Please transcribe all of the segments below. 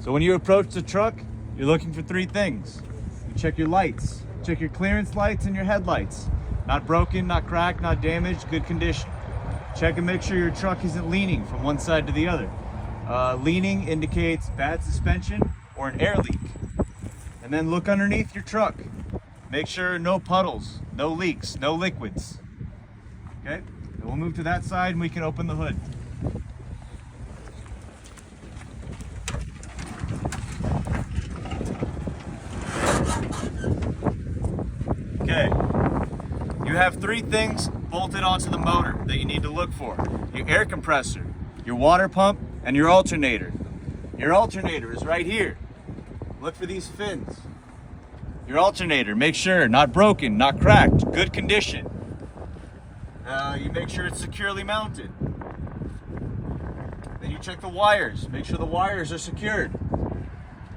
So when you approach the truck, you're looking for three things. You check your lights, check your clearance lights and your headlights. Not broken, not cracked, not damaged, good condition. Check and make sure your truck isn't leaning from one side to the other. Leaning indicates bad suspension or an air leak. And then look underneath your truck. Make sure no puddles, no leaks, no liquids. Okay, then we'll move to that side and we can open the hood. Okay, you have three things bolted onto the motor that you need to look for. Your air compressor, your water pump, and your alternator. Your alternator is right here. Look for these fins. Your alternator, make sure, not broken, not cracked, good condition. You make sure it's securely mounted. Then you check the wires, make sure the wires are secured.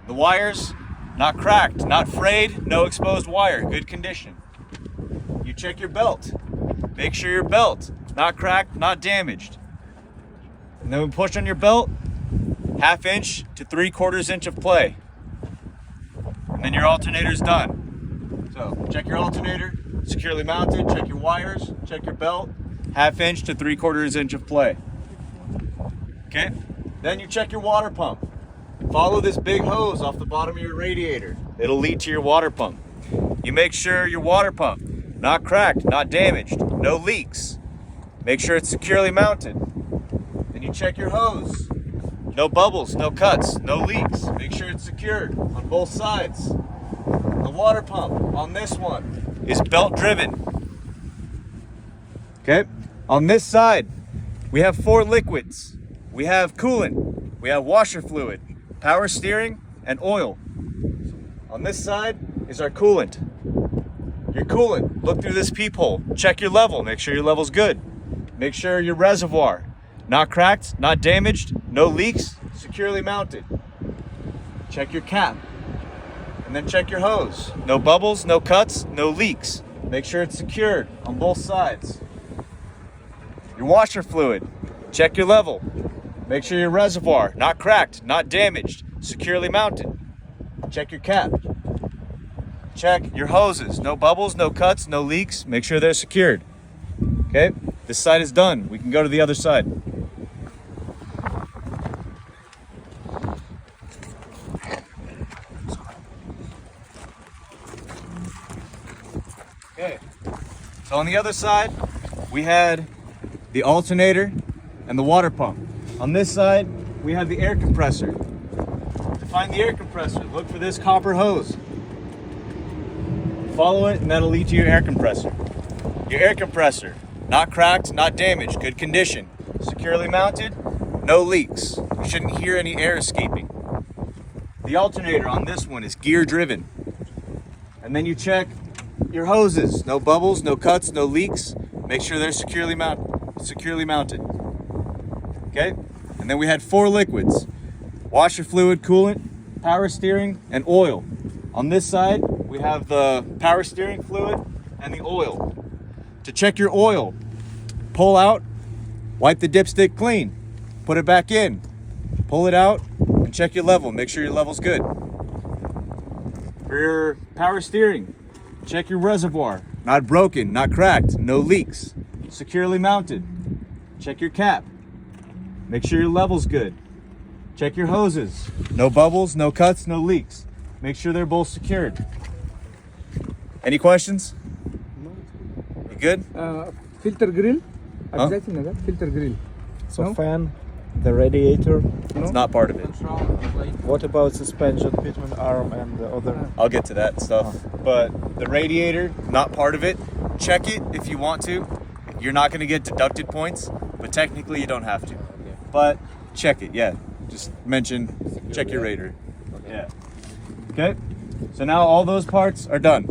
The wires, not cracked, not frayed, no exposed wire, good condition. You check your belt, make sure your belt, not cracked, not damaged. And then we push on your belt, 1/2 inch to 3/4 inch of play. And then your alternator's done. So check your alternator, securely mounted, check your wires, check your belt, 1/2 inch to 3/4 inch of play. Okay, then you check your water pump. Follow this big hose off the bottom of your radiator. It'll lead to your water pump. You make sure your water pump, not cracked, not damaged, no leaks. Make sure it's securely mounted. Then you check your hose. No bubbles, no cuts, no leaks. Make sure it's secured on both sides. The water pump on this one is belt driven. Okay, on this side, we have 4 liquids. We have coolant, we have washer fluid, power steering, and oil. On this side is our coolant. Your coolant, look through this peephole, check your level, make sure your level's good. Make sure your reservoir, not cracked, not damaged, no leaks, securely mounted. Check your cap, and then check your hose. No bubbles, no cuts, no leaks. Make sure it's secured on both sides. Your washer fluid, check your level. Make sure your reservoir, not cracked, not damaged, securely mounted. Check your cap. Check your hoses, no bubbles, no cuts, no leaks. Make sure they're secured. Okay, this side is done. We can go to the other side. Okay, so on the other side, we had the alternator and the water pump. On this side, we have the air compressor. To find the air compressor, look for this copper hose. Follow it and that'll lead to your air compressor. Your air compressor, not cracked, not damaged, good condition. Securely mounted, no leaks. You shouldn't hear any air escaping. The alternator on this one is gear driven. And then you check your hoses, no bubbles, no cuts, no leaks. Make sure they're securely mounted. Okay? And then we had 4 liquids: washer fluid, coolant, power steering, and oil. On this side, we have the power steering fluid and the oil. To check your oil, pull out, wipe the dipstick clean, put it back in, pull it out, and check your level. Make sure your level's good. For your power steering, check your reservoir, not broken, not cracked, no leaks, securely mounted. Check your cap. Make sure your level's good. Check your hoses. No bubbles, no cuts, no leaks. Make sure they're both secured. Any questions? You good? Filter grill. Huh? Filter grill. So No? fan, the radiator. It's not part of it. What about suspension between arm and the other? I'll get to that stuff. But the radiator, not part of it. Check it if you want to. You're not going to get deducted points, but technically you don't have to. But check it, yeah. Just mention, check your radiator. Yeah. Okay, so now all those parts are done.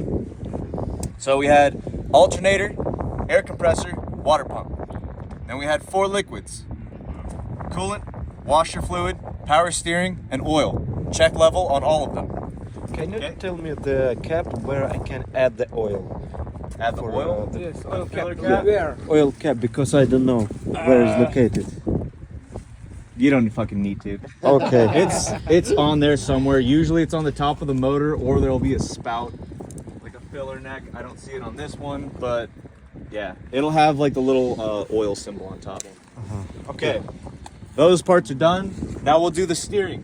So we had alternator, air compressor, water pump. Then we had 4 liquids: coolant, washer fluid, power steering, and oil. Check level on all of them. Can you Okay. tell me the cap where I can add the oil? Add the For, oil. Yes, oil Filler cap. cap? Where? Oil cap, because I don't know where it's located. You don't fucking need to. Okay. It's on there somewhere. Usually it's on the top of the motor, or there'll be a spout, like a filler neck. I don't see it on this one, but yeah, it'll have like the little oil symbol on top. Okay, those parts are done. Now we'll do the steering.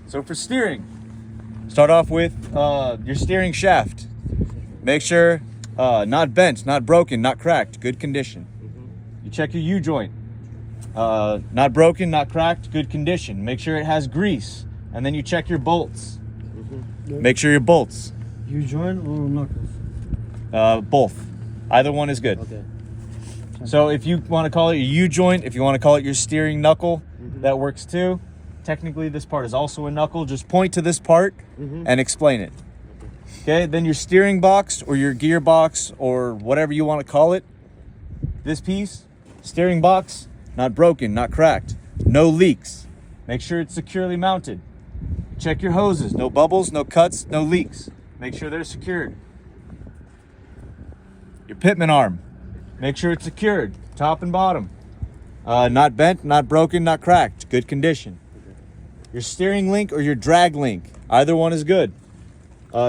So for steering, start off with your steering shaft. Make sure not bent, not broken, not cracked, good condition. You check your U-joint. Not broken, not cracked, good condition. Make sure it has grease. And then you check your bolts. Make sure your bolts. You join or knuckles? Both. Either one is good. Okay. So if you want to call it your U-joint, if you want to call it your steering knuckle, that works too. Technically, this part is also a knuckle. Just point to this part and explain it. Okay, then your steering box or your gearbox or whatever you want to call it. This piece, steering box, not broken, not cracked, no leaks. Make sure it's securely mounted. Check your hoses, no bubbles, no cuts, no leaks. Make sure they're secured. Your pitman arm, make sure it's secured, top and bottom. Not bent, not broken, not cracked, good condition. Your steering link or your drag link, either one is good.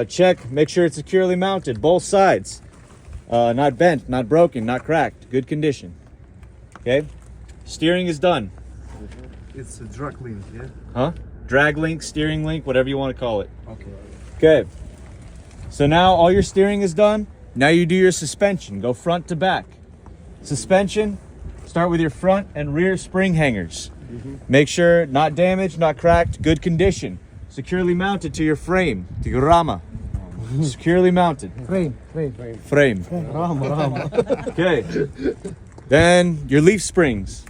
Check, make sure it's securely mounted, both sides. Not bent, not broken, not cracked, good condition. Okay, steering is done. It's a drag link, yeah? Huh? Drag link, steering link, whatever you want to call it. Okay. Okay, so now all your steering is done. Now you do your suspension, go front to back. Suspension, start with your front and rear spring hangers. Make sure not damaged, not cracked, good condition. Securely mounted to your frame, to your rama. Securely mounted. Frame. Frame. Okay. Then your leaf springs.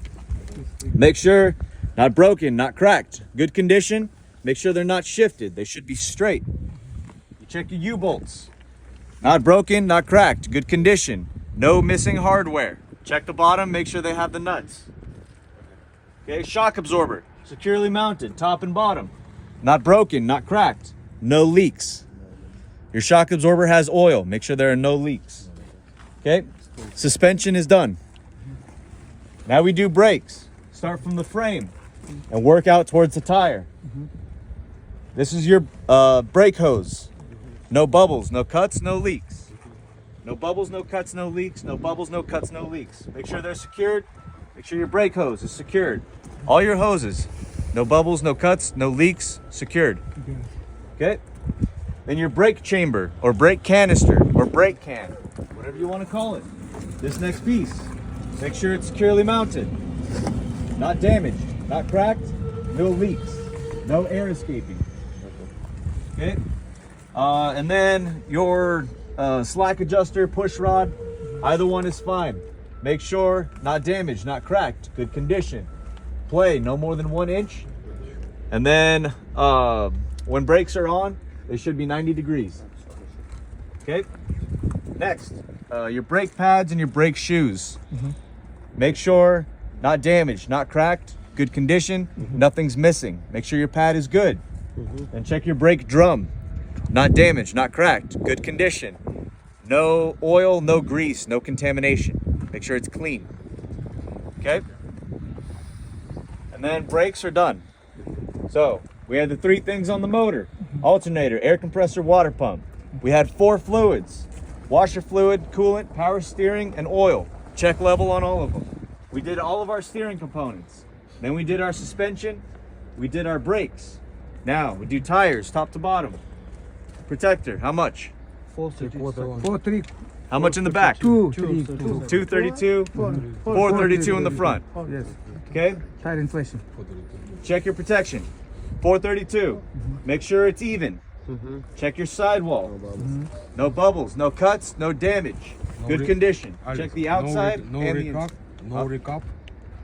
Make sure not broken, not cracked, good condition. Make sure they're not shifted. They should be straight. You check your U-bolts. Not broken, not cracked, good condition. No missing hardware. Check the bottom, make sure they have the nuts. Okay, shock absorber, securely mounted, top and bottom. Not broken, not cracked, no leaks. Your shock absorber has oil, make sure there are no leaks. Okay, suspension is done. Now we do brakes. Start from the frame and work out towards the tire. This is your brake hose. No bubbles, no cuts, no leaks. No bubbles, no cuts, no leaks. No bubbles, no cuts, no leaks. Make sure they're secured. Make sure your brake hose is secured. All your hoses. No bubbles, no cuts, no leaks, secured. Okay? Then your brake chamber or brake canister or brake can, whatever you want to call it. This next piece, make sure it's securely mounted. Not damaged, not cracked, no leaks, no air escaping. Okay? And then your slack adjuster, push rod, either one is fine. Make sure not damaged, not cracked, good condition. Play no more than 1 inch. And then when brakes are on, they should be 90 degrees. Okay? Next, your brake pads and your brake shoes. Make sure not damaged, not cracked, good condition, nothing's missing. Make sure your pad is good. And check your brake drum. Not damaged, not cracked, good condition. No oil, no grease, no contamination. Make sure it's clean. Okay? And then brakes are done. So we had the 3 things on the motor: alternator, air compressor, water pump. We had 4 fluids: washer fluid, coolant, power steering, and oil. Check level on all of them. We did all of our steering components. Then we did our suspension. We did our brakes. Now we do tires, top to bottom. Protector, how much? 4-3. How much in the back? 2-3. 232, 432 in the front. Yes. Okay? Tire inflation. Check your protection. 432. Make sure it's even. Check your sidewall. No bubbles, no cuts, no damage. Good condition. Check the outside and the inside. No recap.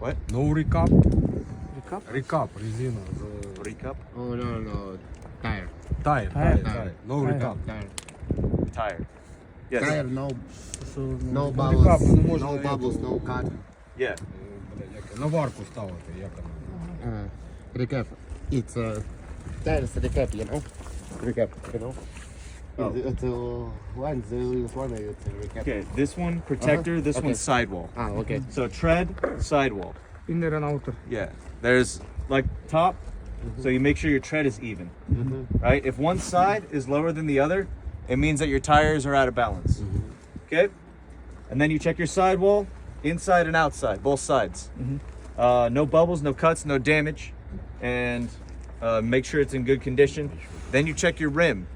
What? No recap. Recap? Recap. Резина. Recap? Oh no, tire. Tire. No recap. Tire. Yes. Tire, no Recap, bubbles, ну, можна no bubbles, no cut. Yeah. На варку ставити, як воно. Recap. It's tire's recap, you know. Recap, you know. Oh. It's one, this one, it's a recap. Okay, this one protector, this Okay. one's sidewall. Okay. So tread, sidewall. Inner and outer. Yeah. There's like top, so you make sure your tread is even, right? If one side is lower than the other, it means that your tires are out of balance, okay? And then you check your sidewall, inside and outside, both sides. No bubbles, no cuts, no damage, and make sure it's in good condition. Then you check your rim.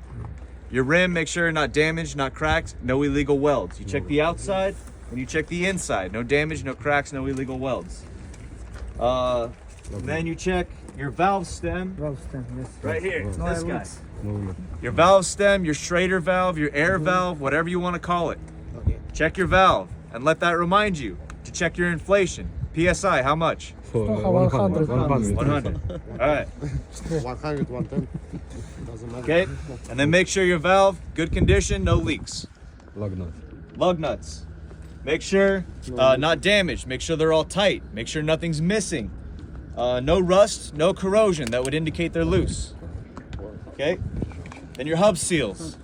Your rim, make sure not damaged, not cracked, no illegal welds. You check the outside and you check the inside. No damage, no cracks, no illegal welds. Then you check your valve stem. Valve stem, yes. Right here, it's this guy. looks- Your valve stem, your Schrader valve, your air valve, whatever you want to call it. Okay. Check your valve and let that remind you to check your inflation. PSI, how much? 100. 100. All right. 100, 110. Doesn't matter. Okay. And then make sure your valve, good condition, no leaks. Lug nut. Lug nuts. Make sure not damaged. Make sure they're all tight. Make sure nothing's missing. No rust, no corrosion that would indicate they're loose. Okay. Then your hub seals.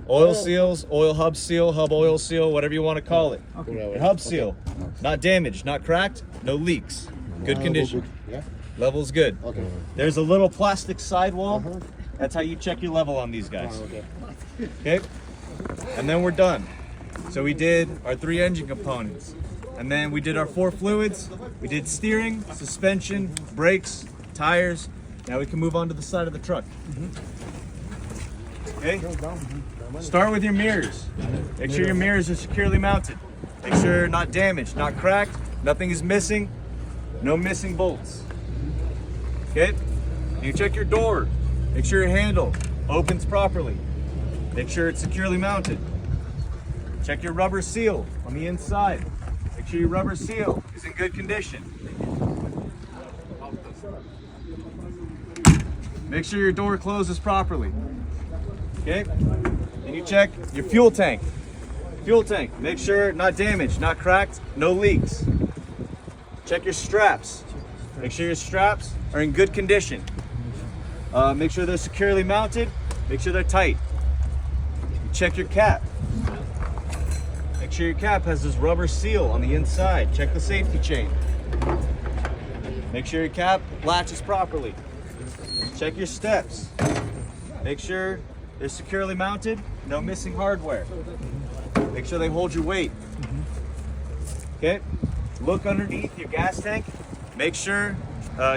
Oil seals, oil hub seal, hub oil seal, whatever you want to call it. Your hub seal, not damaged, not cracked, no leaks, good condition. Yeah. Level's good. Okay. There's a little plastic sidewall. That's how you check your level on these guys. Okay. Okay? And then we're done. So we did our 3 engine components. And then we did our 4 fluids. We did steering, suspension, brakes, tires. Now we can move on to the side of the truck. Okay? Start with your mirrors. Make sure your mirrors are securely mounted. Make sure not damaged, not cracked, nothing is missing, no missing bolts. Okay? You check your door. Make sure your handle opens properly. Make sure it's securely mounted. Check your rubber seal on the inside. Make sure your rubber seal is in good condition. Make sure your door closes properly. Okay? And you check your fuel tank. Fuel tank, make sure not damaged, not cracked, no leaks. Check your straps. Make sure your straps are in good condition. Make sure they're securely mounted. Make sure they're tight. You check your cap. Make sure your cap has this rubber seal on the inside. Check the safety chain. Make sure your cap latches properly. Check your steps. Make sure they're securely mounted, no missing hardware. Make sure they hold your weight. Okay? Look underneath your gas tank. Make sure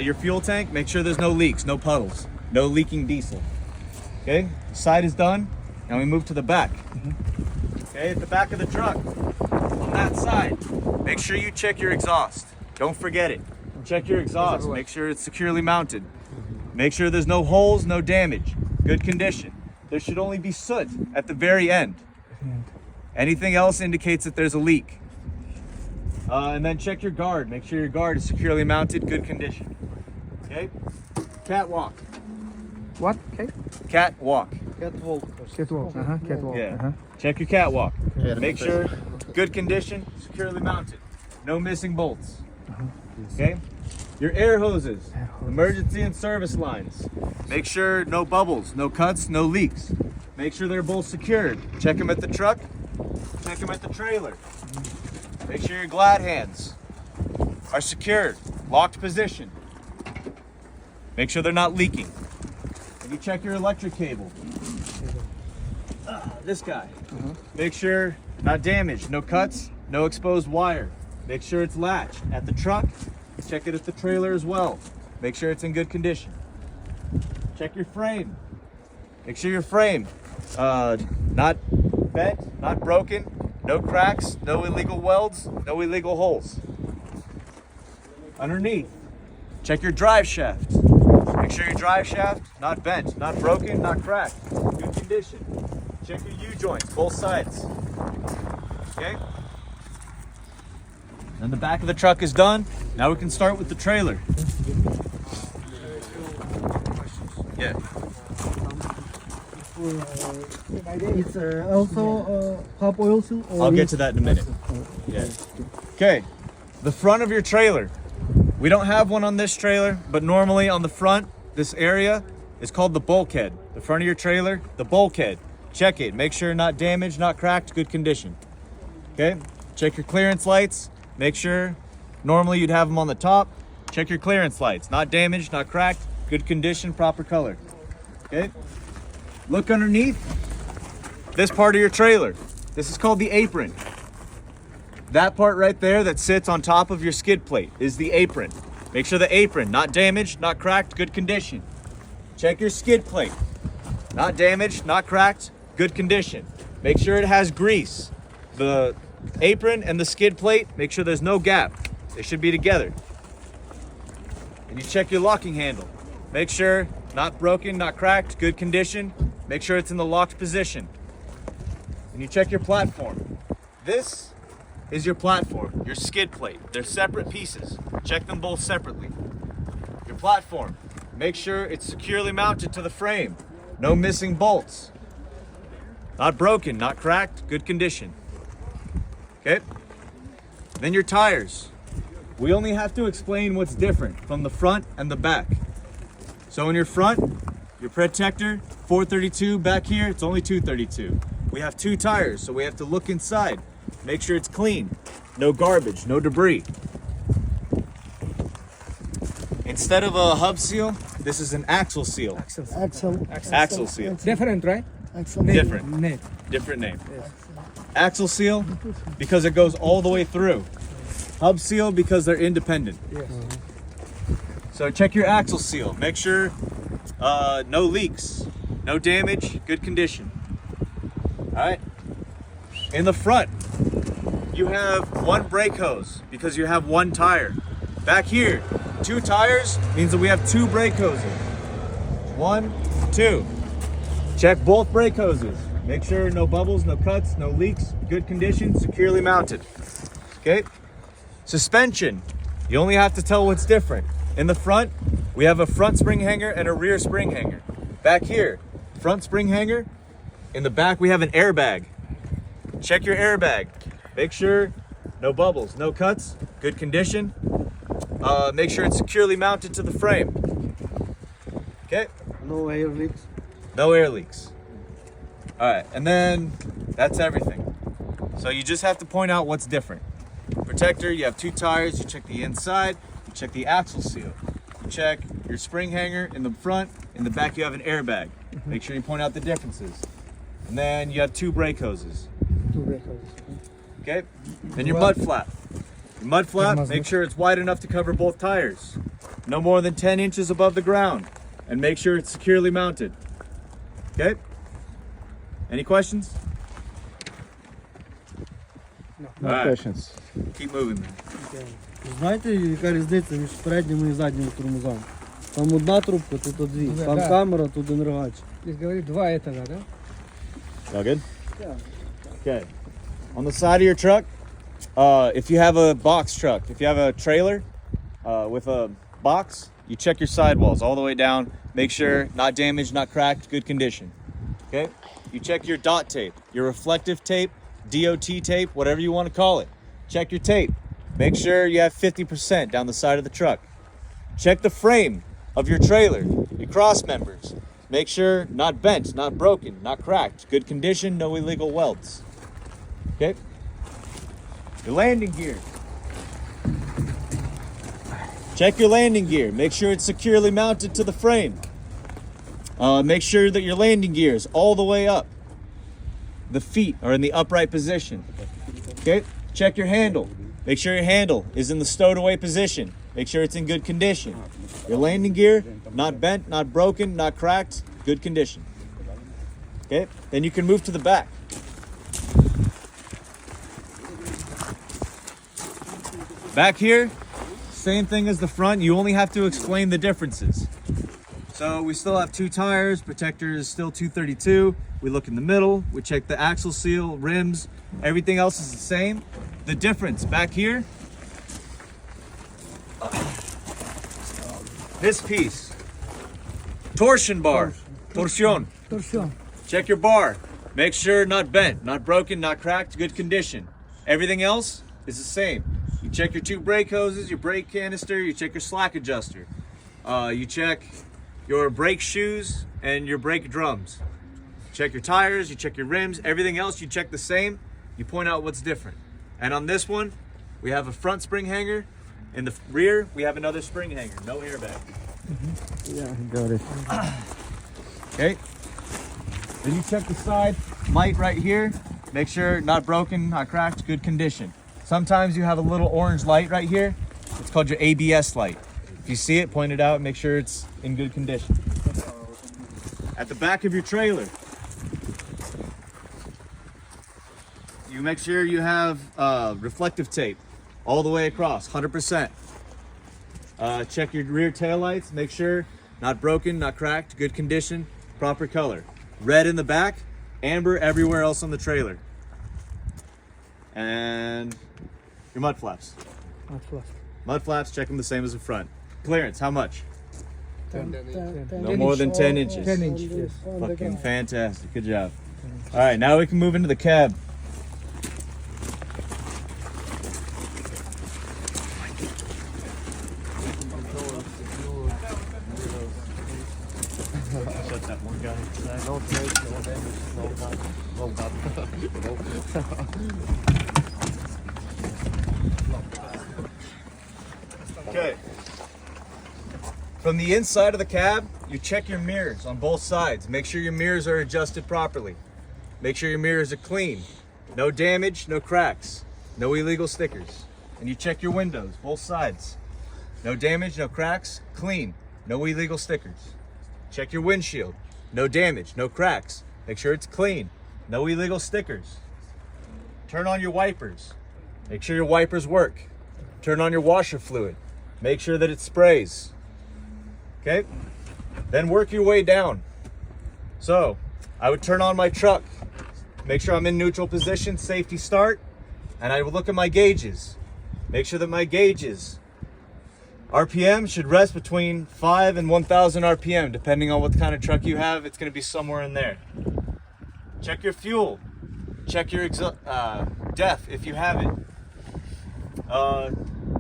your fuel tank, make sure there's no leaks, no puddles, no leaking diesel. Okay? The side is done. Now we move to the back. Okay, at the back of the truck, on that side, make sure you check your exhaust. Don't forget it. Check your exhaust. Make sure it's securely mounted. Make sure there's no holes, no damage. Good condition. There should only be soot at the very end. Anything else indicates that there's a leak. And then check your guard. Make sure your guard is securely mounted, good condition. Okay? Catwalk. What? Okay. Catwalk. Catwalk. Catwalk. Yeah. Check your catwalk. Yeah, Make sure good condition, securely mounted. No missing bolts. Okay? Your air hoses, emergency and service lines. Make sure no bubbles, no cuts, no leaks. Make sure they're both secured. Check them at the truck, check them at the trailer. Make sure your glad hands are secured, locked position. Make sure they're not leaking. And you check your electric cable. This guy. Make sure not damaged, no cuts, no exposed wire. Make sure it's latched at the truck. Check it at the trailer as well. Make sure it's in good condition. Check your frame. Make sure your frame not bent, not broken, no cracks, no illegal welds, no illegal holes. Underneath, check your drive shaft. Make sure your drive shaft not bent, not broken, not cracked. Good condition. Check your U-joints, both sides. Okay? Then the back of the truck is done. Now we can start with the trailer. Yeah. It's also hub oil seal. I'll get to that in a minute. Yeah. Okay. The front of your trailer. We don't have one on this trailer, but normally on the front, this area is called the bulkhead. The front of your trailer, the bulkhead. Check it. Make sure not damaged, not cracked, good condition. Okay? Check your clearance lights. Make sure, normally you'd have them on the top. Check your clearance lights. Not damaged, not cracked, good condition, proper color. Okay? Look underneath this part of your trailer. This is called the apron. That part right there that sits on top of your skid plate is the apron. Make sure the apron, not damaged, not cracked, good condition. Check your skid plate. Not damaged, not cracked, good condition. Make sure it has grease. The apron and the skid plate, make sure there's no gap. They should be together. And you check your locking handle. Make sure not broken, not cracked, good condition. Make sure it's in the locked position. And you check your platform. This is your platform, your skid plate. They're separate pieces. Check them both separately. Your platform, make sure it's securely mounted to the frame. No missing bolts. Not broken, not cracked, good condition. Okay? Then your tires. We only have to explain what's different from the front and the back. So in your front, your protector, 432. Back here, it's only 232. We have 2 tires, so we have to look inside. Make sure it's clean. No garbage, no debris. Instead of a hub seal, this is an axle seal. Axle seal. Different, right? Different. Name. Different name. Axle seal because it goes all the way through. Hub seal because they're independent. Yes. So check your axle seal. Make sure no leaks, no damage, good condition. All right. In the front, you have 1 brake hose because you have 1 tire. Back here, 2 tires means that we have 2 brake hoses. 1, 2. Check both brake hoses. Make sure no bubbles, no cuts, no leaks, good condition, securely mounted. Okay? Suspension. You only have to tell what's different. In the front, we have a front spring hanger and a rear spring hanger. Back here, front spring hanger. In the back, we have an airbag. Check your airbag. Make sure no bubbles, no cuts, good condition. Make sure it's securely mounted to the frame. Okay? No air leaks. No air leaks. All right, and then that's everything. So you just have to point out what's different. Protector, you have 2 tires, you check the inside, you check the axle seal. You check your spring hanger in the front, in the back you have an airbag. Make sure you point out the differences. And then you have 2 brake hoses. 2 brake hoses. Okay? Then your mud flap. Your mud flap, make sure it's wide enough to cover both tires. No more than 10 inches above the ground. And make sure it's securely mounted. Okay? Any questions? No All right. questions. Keep moving, man. Знаєте, яка різниця між передніми і задніми тормозами? Там одна трубка, тут 2. Там камера, тут енергач. Здесь говорит 2 этажа, да? All good? Okay. On the side of your truck, if you have a box truck, if you have a trailer with a box, you check your sidewalls all the way down. Make sure not damaged, not cracked, good condition. Okay? You check your dot tape, your reflective tape, DOT tape, whatever you want to call it. Check your tape. Make sure you have 50% down the side of the truck. Check the frame of your trailer, your cross members. Make sure not bent, not broken, not cracked, good condition, no illegal welds. Okay? Your landing gear. Check your landing gear. Make sure it's securely mounted to the frame. Make sure that your landing gear is all the way up. The feet are in the upright position. Okay? Check your handle. Make sure your handle is in the stowed away position. Make sure it's in good condition. Your landing gear, not bent, not broken, not cracked, good condition. Okay? Then you can move to the back. Back here, same thing as the front. You only have to explain the differences. So we still have 2 tires. Protector is still 232. We look in the middle. We check the axle seal, rims. Everything else is the same. The difference back here, this piece, torsion bar, torsion. Check your bar. Make sure not bent, not broken, not cracked, good condition. Everything else is the same. You check your 2 brake hoses, your brake canister, you check your slack adjuster. You check your brake shoes and your brake drums. Check your tires, you check your rims, everything else you check the same. You point out what's different. And on this one, we have a front spring hanger In the rear, we have another spring hanger, no airbag. Yeah, got it. Okay. Then you check the side light right here. Make sure not broken, not cracked, good condition. Sometimes you have a little orange light right here. It's called your ABS light. If you see it, point it out, make sure it's in good condition. At the back of your trailer, you make sure you have reflective tape all the way across, 100%. Check your rear tail lights, make sure not broken, not cracked, good condition, proper color. Red in the back, amber everywhere else on the trailer. And your mud flaps. Mud flaps, check them the same as the front. Clearance, how much? 10 No more than 10 inches. 10 inches, yes. Fucking fantastic, good job. All right, now we can move into the cab. Shut that one guy inside. No trade, no damage, no Okay. From the inside of the cab, you check your mirrors on both sides. Make sure your mirrors are adjusted properly. Make sure your mirrors are clean. No damage, no cracks, no illegal stickers. And you check your windows, both sides. No damage, no cracks, clean, no illegal stickers. Check your windshield. No damage, no cracks. Make sure it's clean, no illegal stickers. Turn on your wipers. Make sure your wipers work. Turn on your washer fluid. Make sure that it sprays. Okay? Then work your way down. So, I would turn on my truck. Make sure I'm in neutral position, safety start. And I would look at my gauges. Make sure that my gauges, RPM should rest between 5 and 1,000 RPM, depending on what kind of truck you have. It's going to be somewhere in there. Check your fuel. Check your DEF if you have it.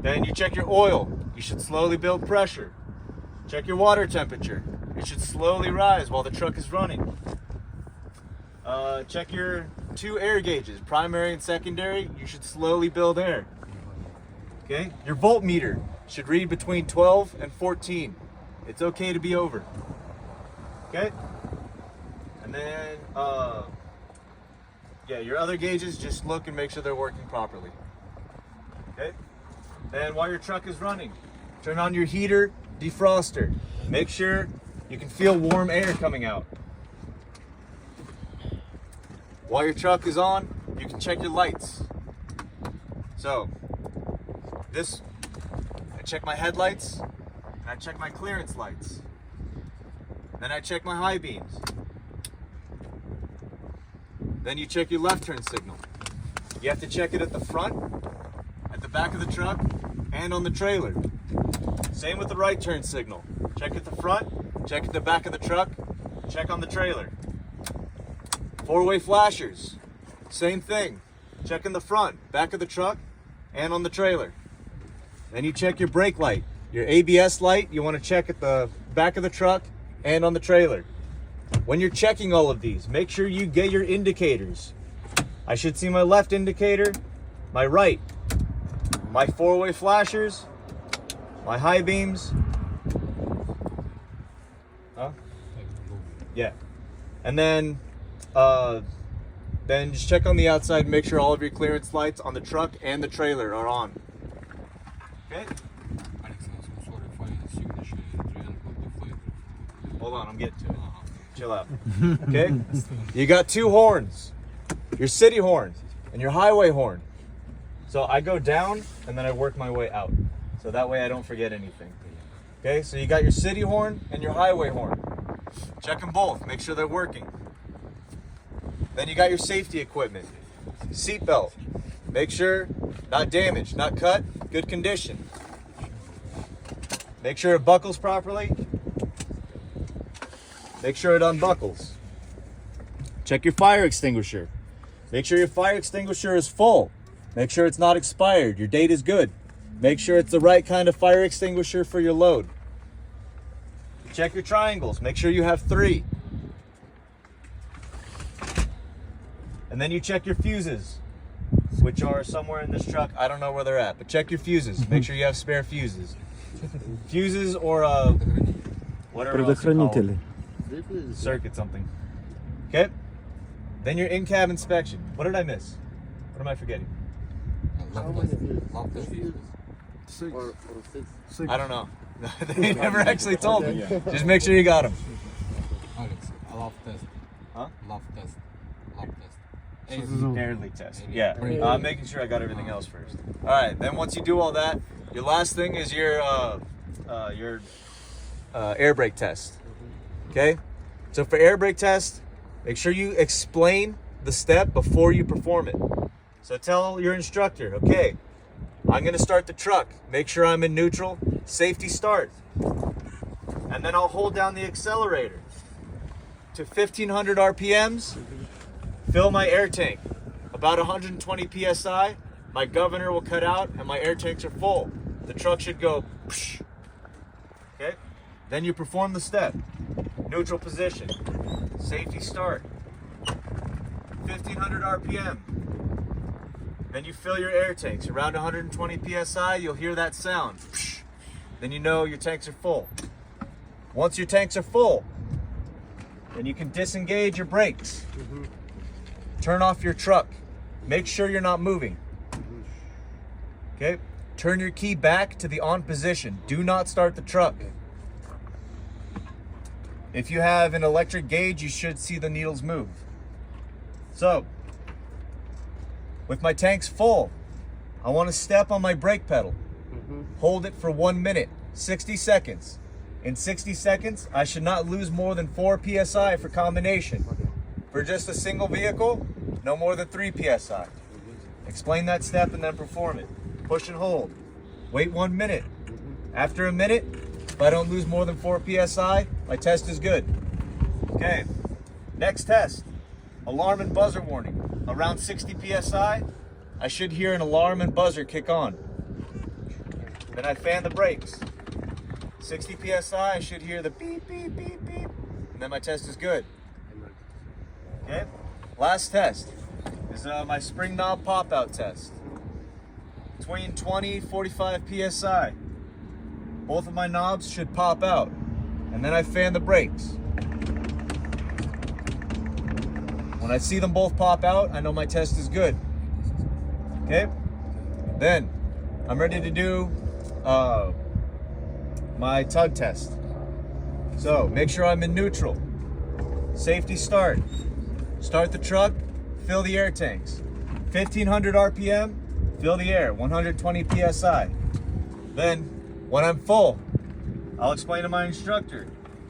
Then you check your oil. You should slowly build pressure. Check your water temperature. It should slowly rise while the truck is running. Check your 2 air gauges, primary and secondary. You should slowly build air. Okay? Your voltmeter should read between 12 and 14. It's okay to be over. Okay? And then, yeah, your other gauges, just look and make sure they're working properly. Okay? Then while your truck is running, turn on your heater, defroster. Make sure you can feel warm air coming out. While your truck is on, you can check your lights. So, I check my headlights, and I check my clearance lights. Then I check my high beams. Then you check your left turn signal. You have to check it at the front, at the back of the truck, and on the trailer. Same with the right turn signal. Check at the front, check at the back of the truck, check on the trailer. 4-way flashers, same thing. Check in the front, back of the truck, and on the trailer. Then you check your brake light. Your ABS light, you want to check at the back of the truck and on the trailer. When you're checking all of these, make sure you get your indicators. I should see my left indicator, my right, my 4-way flashers, my high beams. Huh? Yeah. And then just check on the outside, make sure all of your clearance lights on the truck and the trailer are on. Okay? Hold on, I'm getting to it. Chill out. Okay? You got 2 horns. Your city horn and your highway horn. So I go down and then I work my way out. So that way I don't forget anything. Okay, so you got your city horn and your highway horn. Check them both, make sure they're working. Then you got your safety equipment. Seat belt. Make sure, not damaged, not cut, good condition. Make sure it buckles properly. Make sure it unbuckles. Check your fire extinguisher. Make sure your fire extinguisher is full. Make sure it's not expired. Your date is good. Make sure it's the right kind of fire extinguisher for your load. Check your triangles. Make sure you have 3. And then you check your fuses. which are somewhere in this truck. I don't know where they're at, but check your fuses. Make sure you have spare fuses. Fuses or whatever else you call them. Предохранители. Circuit something. Okay. Then your in-cab inspection. What did I miss? What am I forgetting? Or six. I don't know. They never actually told me. Just make sure you got them. Alex, love test. Huh? Love test. Love test. Air leak test. Yeah. Making sure I got everything else first. All right. Then once you do all that, your last thing is your air brake test. Okay. So for air brake test, make sure you explain the step before you perform it. So tell your instructor, okay, I'm gonna start the truck. Make sure I'm in neutral. Safety start. And then I'll hold down the accelerator to 1500 RPMs. Fill my air tank. About 120 PSI. My governor will cut out and my air tanks are full. The truck should go psh. Okay? Then you perform the step. Neutral position. Safety start. 1500 RPM. Then you fill your air tanks. Around 120 PSI, you'll hear that sound. Psh. Then you know your tanks are full. Once your tanks are full, then you can disengage your brakes. Turn off your truck. Make sure you're not moving. Okay? Turn your key back to the on position. Do not start the truck. If you have an electric gauge, you should see the needles move. So, with my tanks full, I want to step on my brake pedal. Hold it for 1 minute, 60 seconds. In 60 seconds, I should not lose more than 4 PSI for combination. For just a single vehicle, no more than 3 PSI. Explain that step and then perform it. Push and hold. Wait 1 minute. After a minute, if I don't lose more than 4 PSI, my test is good. Okay, next test. Alarm and buzzer warning. Around 60 PSI, I should hear an alarm and buzzer kick on. Then I fan the brakes. 60 PSI, I should hear the beep, beep, beep, beep. And then my test is good. Okay, last test is my spring knob pop-out test. Between 20 and 45 PSI. Both of my knobs should pop out. And then I fan the brakes. When I see them both pop out, I know my test is good. Okay? Then, I'm ready to do my tug test. So, make sure I'm in neutral. Safety start. Start the truck, fill the air tanks. 1500 RPM, fill the air, 120 PSI. Then, when I'm full, I'll explain to my instructor.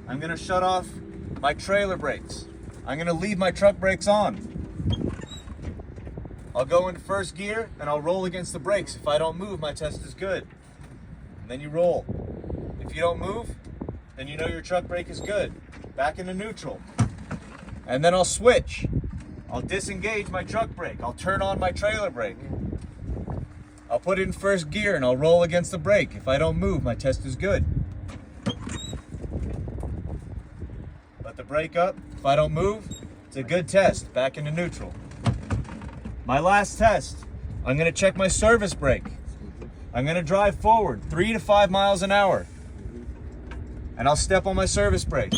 I'm gonna shut off my trailer brakes. I'm gonna leave my truck brakes on. I'll go into first gear and I'll roll against the brakes. If I don't move, my test is good. And then you roll. If you don't move, then you know your truck brake is good. Back into neutral. And then I'll switch. I'll disengage my truck brake. I'll turn on my trailer brake. I'll put it in first gear and I'll roll against the brake. If I don't move, my test is good. Let the brake up. If I don't move, it's a good test. Back into neutral. My last test, I'm gonna check my service brake. I'm gonna drive forward 3 to 5 miles an hour. And I'll step on my service brake.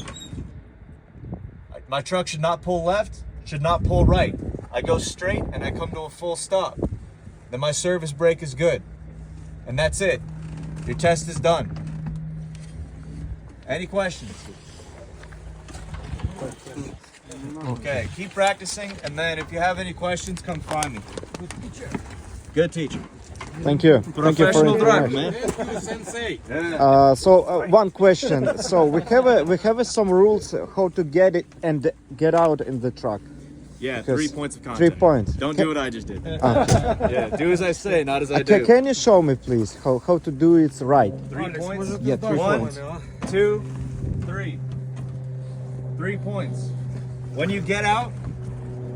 My truck should not pull left, should not pull right. I go straight and I come to a full stop. Then my service brake is good. And that's it. Your test is done. Any questions? Okay, keep practicing, and then if you have any questions, come find me. Good teacher. Thank you. Thank you for Professional driver, information. man. Sensei. One question. So we have some rules how to get it and get out in the truck. Yeah, Because 3 points of contact. 3 points. Don't do what I just did. Yeah, do as I say, not as I do. Can you show me, please, how to do it right? 3 points. Yeah, 3 1, points. 2, 3. 3 points. When you get out,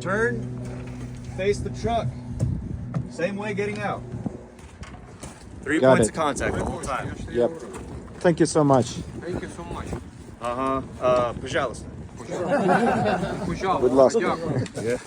turn, face the truck. Same way getting out. 3 Got points it. of contact the whole time. Yep. Thank you so much. Thank you so much. Пожалуйста. Будь ласка. Дякую. Yeah.